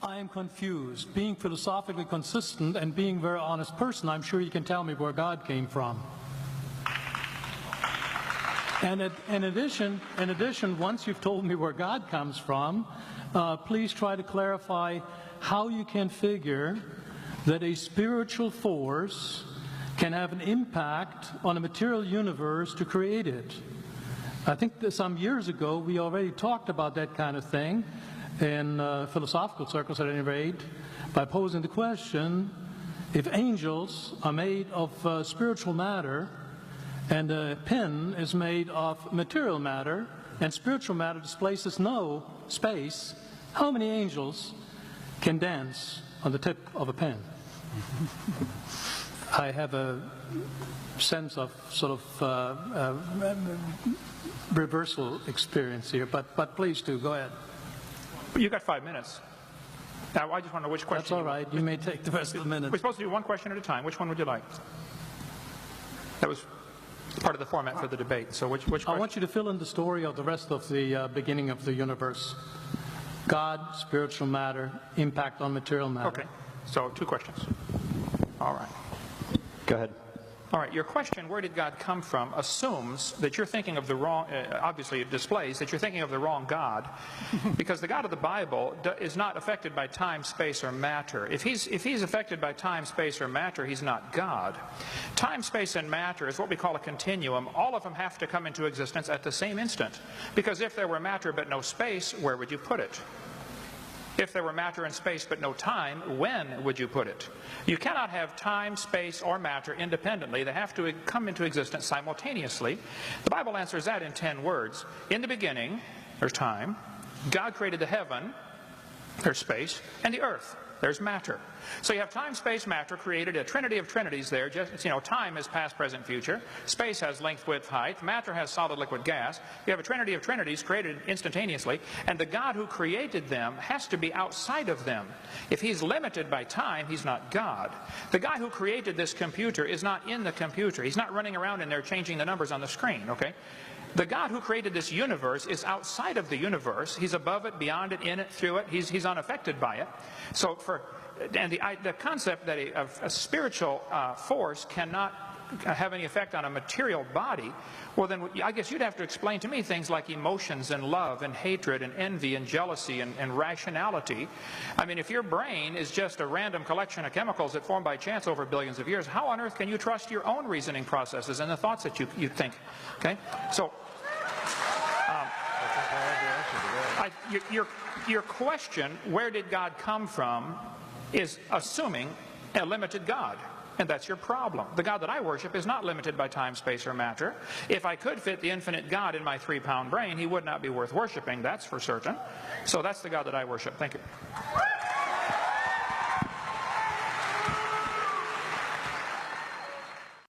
I am confused. Being philosophically consistent and being a very honest person, I'm sure you can tell me where God came from. And in addition, once you've told me where God comes from, please try to clarify how you can figure that a spiritual force can have an impact on a material universe to create it. I think that some years ago we already talked about that kind of thing in philosophical circles at any rate, by posing the question, if angels are made of spiritual matter and a pen is made of material matter and spiritual matter displaces no space, how many angels can dance on the tip of a pen? I have a sense of sort of reversal experience here, but please do, go ahead. You got 5 minutes. Now, I just want to know which question. That's all right. You may take the rest of the minute. We're supposed to do one question at a time. Which one would you like? That was part of the format for the debate. So which question? I want you to fill in the story of the rest of the beginning of the universe. God, spiritual matter, impact on material matter. Okay. So 2 questions. All right. Go ahead. All right, your question, where did God come from, assumes that you're thinking of the wrong, obviously it displays that you're thinking of the wrong God, because the God of the Bible is not affected by time, space, or matter. If he's affected by time, space, or matter, he's not God. Time, space, and matter is what we call a continuum. All of them have to come into existence at the same instant, because if there were matter but no space, where would you put it? If there were matter and space but no time, when would you put it? You cannot have time, space, or matter independently. They have to come into existence simultaneously. The Bible answers that in 10 words. In the beginning, there's time. God created the heaven, there's space, and the earth, there's matter. So you have time, space, matter, created a trinity of trinities there. Just, time is past, present, future. Space has length, width, height. Matter has solid, liquid, gas. You have a trinity of trinities created instantaneously, and the God who created them has to be outside of them. If he's limited by time, he's not God. The guy who created this computer is not in the computer. He's not running around in there changing the numbers on the screen, okay? The God who created this universe is outside of the universe. He's above it, beyond it, in it, through it. He's unaffected by it. So the concept that a spiritual force cannot have any effect on a material body, well then I guess you'd have to explain to me things like emotions and love and hatred and envy and jealousy and rationality. I mean, if your brain is just a random collection of chemicals that formed by chance over billions of years, how on earth can you trust your own reasoning processes and the thoughts that you think? Okay, so your question, where did God come from, is assuming a limited God. And that's your problem. The God that I worship is not limited by time, space, or matter. If I could fit the infinite God in my 3-pound brain, he would not be worth worshiping, that's for certain. So that's the God that I worship. Thank you.